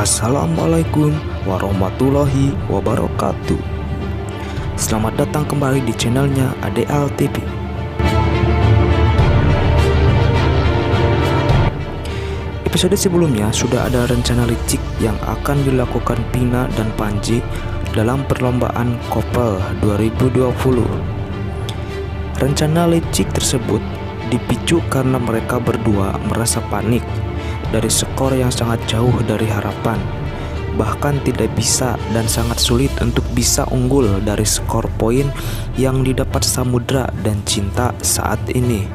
Assalamualaikum warahmatullahi wabarakatuh. Selamat datang kembali di channelnya ADL TV. Episode sebelumnya sudah ada rencana licik yang akan dilakukan Pina dan Panji dalam perlombaan Kopel 2020. Rencana licik tersebut dipicu karena mereka berdua merasa panik dari skor yang sangat jauh dari harapan, bahkan tidak bisa dan sangat sulit untuk bisa unggul dari skor poin yang didapat Samudra dan Cinta saat ini.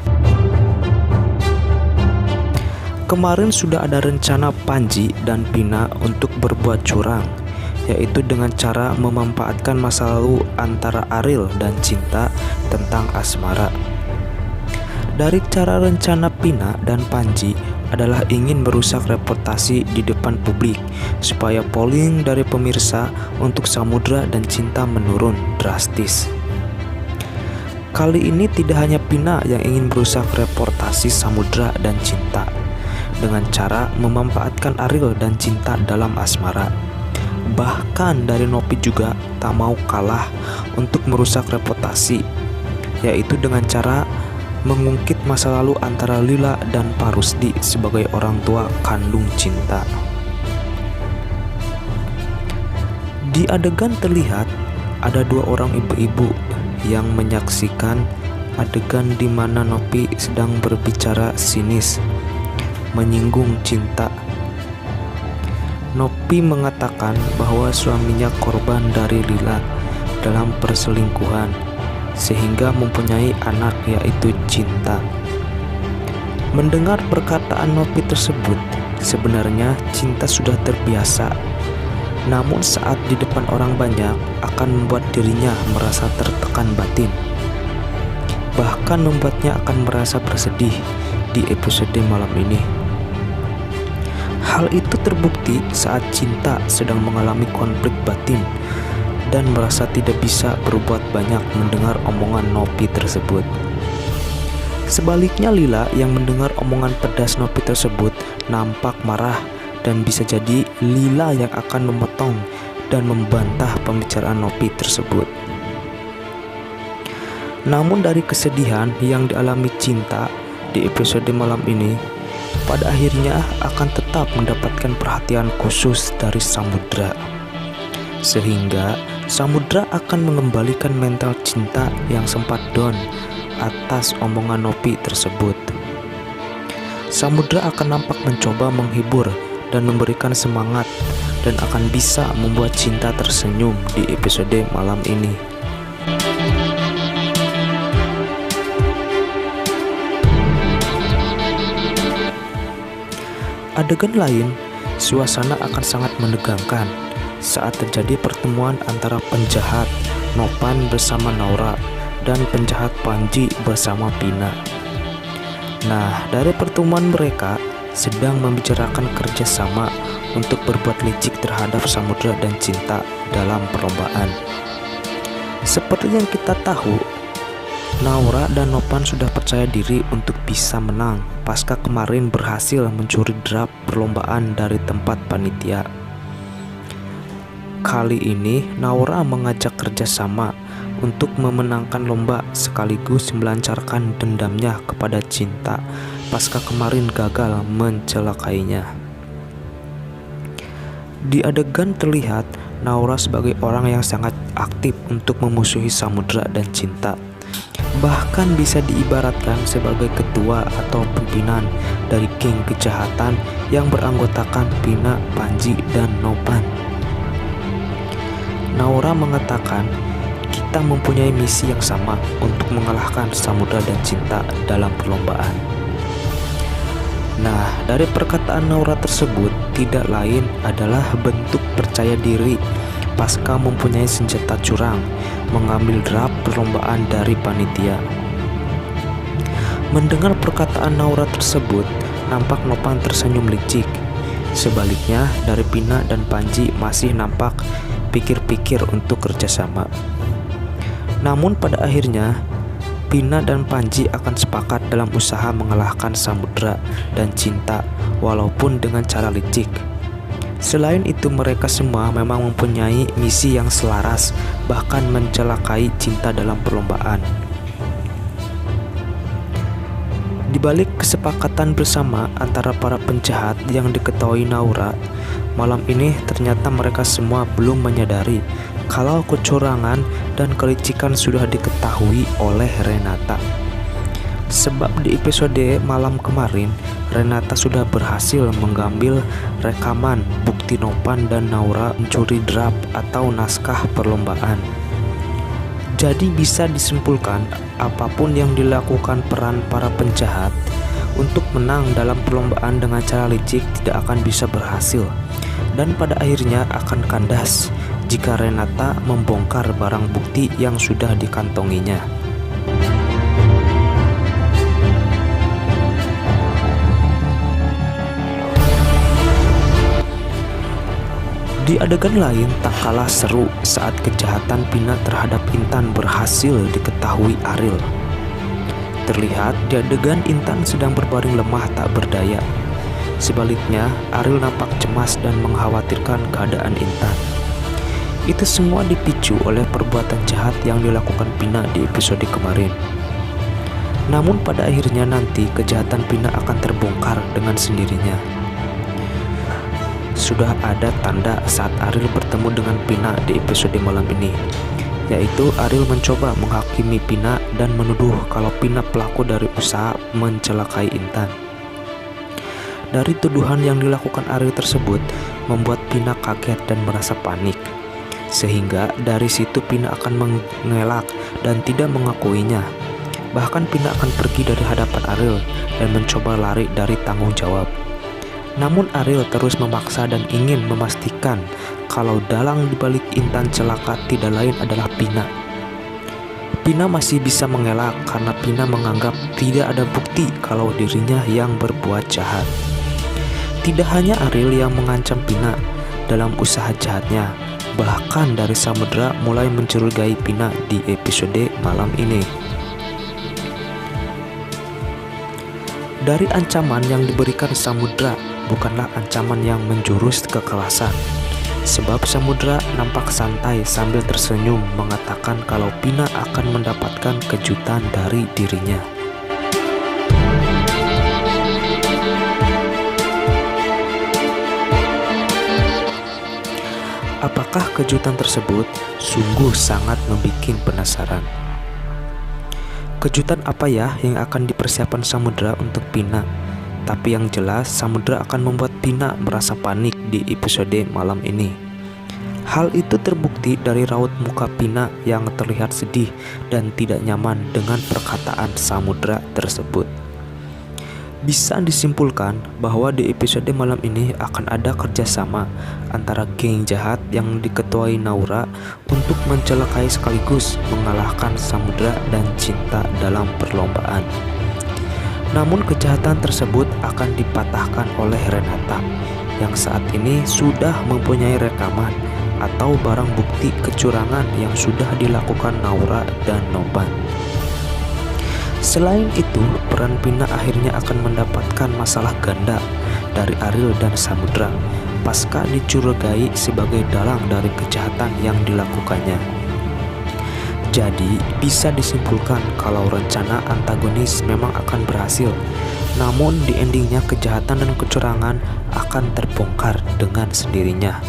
Kemarin sudah ada rencana Panji dan Pina untuk berbuat curang, yaitu dengan cara memanfaatkan masa lalu antara Ariel dan Cinta tentang asmara. Dari cara rencana Pina dan Panji adalah ingin merusak reputasi di depan publik supaya polling dari pemirsa untuk Samudra dan Cinta menurun drastis. Kali ini tidak hanya Pina yang ingin merusak reputasi Samudra dan Cinta dengan cara memanfaatkan Ariel dan Cinta dalam asmara. Bahkan dari Nopi juga tak mau kalah untuk merusak reputasi, yaitu dengan cara mengungkit masa lalu antara Lila dan Pak Rusdi sebagai orang tua kandung Cinta. Di adegan terlihat ada dua orang ibu-ibu yang menyaksikan adegan di mana Nopi sedang berbicara sinis, menyinggung Cinta. Nopi mengatakan bahwa suaminya korban dari Lila dalam perselingkuhan, sehingga mempunyai anak yaitu Cinta. Mendengar perkataan Nopi tersebut, sebenarnya Cinta sudah terbiasa. Namun saat di depan orang banyak akan membuat dirinya merasa tertekan batin. Bahkan membuatnya akan merasa bersedih di episode malam ini. Hal itu terbukti saat Cinta sedang mengalami konflik batin dan merasa tidak bisa berbuat banyak mendengar omongan Nopi tersebut. Sebaliknya Lila yang mendengar omongan pedas Nopi tersebut nampak marah, dan bisa jadi Lila yang akan memotong dan membantah pembicaraan Nopi tersebut. Namun dari kesedihan yang dialami Cinta di episode malam ini, pada akhirnya akan tetap mendapatkan perhatian khusus dari Samudra, sehingga Samudra akan mengembalikan mental Cinta yang sempat down atas omongan Nopi tersebut. Samudra akan nampak mencoba menghibur dan memberikan semangat, dan akan bisa membuat Cinta tersenyum di episode malam ini. Adegan lain, suasana akan sangat menegangkan saat terjadi pertemuan antara penjahat Nopan bersama Naura dan penjahat Panji bersama Pina. Nah, dari pertemuan mereka sedang membicarakan kerjasama untuk berbuat licik terhadap Samudra dan Cinta dalam perlombaan. Seperti yang kita tahu, Naura dan Nopan sudah percaya diri untuk bisa menang pasca kemarin berhasil mencuri draft perlombaan dari tempat panitia. Kali ini Naura mengajak kerjasama untuk memenangkan lomba sekaligus melancarkan dendamnya kepada Cinta pasca kemarin gagal mencelakainya. Di adegan terlihat Naura sebagai orang yang sangat aktif untuk memusuhi Samudra dan Cinta. Bahkan bisa diibaratkan sebagai ketua atau pimpinan dari geng kejahatan yang beranggotakan Pina, Panji, dan Nopan. Naura mengatakan, "Kita mempunyai misi yang sama untuk mengalahkan Samudra dan Cinta dalam perlombaan." Nah, dari perkataan Naura tersebut tidak lain adalah bentuk percaya diri pasca mempunyai senjata curang mengambil draft perlombaan dari panitia. Mendengar perkataan Naura tersebut, nampak Nopan tersenyum licik. Sebaliknya, dari Pina dan Panji masih nampak pikir-pikir untuk kerjasama. Namun pada akhirnya Pina dan Panji akan sepakat dalam usaha mengalahkan Samudra dan Cinta walaupun dengan cara licik. Selain itu, mereka semua memang mempunyai misi yang selaras, bahkan mencelakai cinta dalam perlombaan. Di balik kesepakatan bersama antara para penjahat yang diketahui Naura, malam ini ternyata mereka semua belum menyadari kalau kecurangan dan kelicikan sudah diketahui oleh Renata. Sebab di episode malam kemarin, Renata sudah berhasil mengambil rekaman bukti Nopan dan Naura mencuri draft atau naskah perlombaan. Jadi bisa disimpulkan, apapun yang dilakukan peran para penjahat untuk menang dalam perlombaan dengan cara licik tidak akan bisa berhasil, dan pada akhirnya akan kandas jika Renata membongkar barang bukti yang sudah dikantonginya. Di adegan lain tak kalah seru saat kejahatan Pina terhadap Intan berhasil diketahui Ariel. Terlihat di adegan Intan sedang berbaring lemah tak berdaya. Sebaliknya, Ariel nampak cemas dan mengkhawatirkan keadaan Intan. Itu semua dipicu oleh perbuatan jahat yang dilakukan Pina di episode kemarin. Namun pada akhirnya nanti kejahatan Pina akan terbongkar dengan sendirinya. Sudah ada tanda saat Ariel bertemu dengan Pina di episode malam ini, yaitu Ariel mencoba menghakimi Pina dan menuduh kalau Pina pelaku dari usaha mencelakai Intan. Dari tuduhan yang dilakukan Ariel tersebut membuat Pina kaget dan merasa panik, sehingga dari situ Pina akan mengelak dan tidak mengakuinya. Bahkan Pina akan pergi dari hadapan Ariel dan mencoba lari dari tanggung jawab. Namun Ariel terus memaksa dan ingin memastikan kalau dalang dibalik Intan celaka tidak lain adalah Pina. Pina masih bisa mengelak karena Pina menganggap tidak ada bukti kalau dirinya yang berbuat jahat. Tidak hanya Ariel yang mengancam Pina dalam usaha jahatnya, bahkan dari Samudra mulai mencurigai Pina di episode malam ini. Dari ancaman yang diberikan Samudra bukanlah ancaman yang menjurus kekerasan, sebab Samudra nampak santai sambil tersenyum mengatakan kalau Pina akan mendapatkan kejutan dari dirinya. Apakah kejutan tersebut? Sungguh sangat membuat penasaran. Kejutan apa ya yang akan dipersiapkan Samudra untuk Pina? Tapi yang jelas Samudra akan membuat Pina merasa panik di episode malam ini. Hal itu terbukti dari raut muka Pina yang terlihat sedih dan tidak nyaman dengan perkataan Samudra tersebut. Bisa disimpulkan bahwa di episode malam ini akan ada kerjasama antara geng jahat yang diketuai Naura untuk mencelakai sekaligus mengalahkan Samudra dan Cinta dalam perlombaan. Namun kejahatan tersebut akan dipatahkan oleh Renata yang saat ini sudah mempunyai rekaman atau barang bukti kecurangan yang sudah dilakukan Naura dan Nopan. Selain itu, peran Pina akhirnya akan mendapatkan masalah ganda dari Ariel dan Samudra pasca dicurigai sebagai dalang dari kejahatan yang dilakukannya. Jadi bisa disimpulkan kalau rencana antagonis memang akan berhasil, namun di endingnya kejahatan dan kecurangan akan terbongkar dengan sendirinya.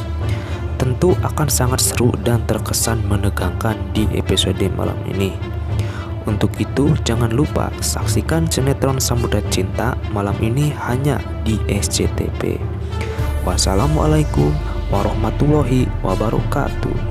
Tentu akan sangat seru dan terkesan menegangkan di episode malam ini. Untuk itu jangan lupa saksikan sinetron Samudra Cinta malam ini hanya di SCTV. Wassalamualaikum warahmatullahi wabarakatuh.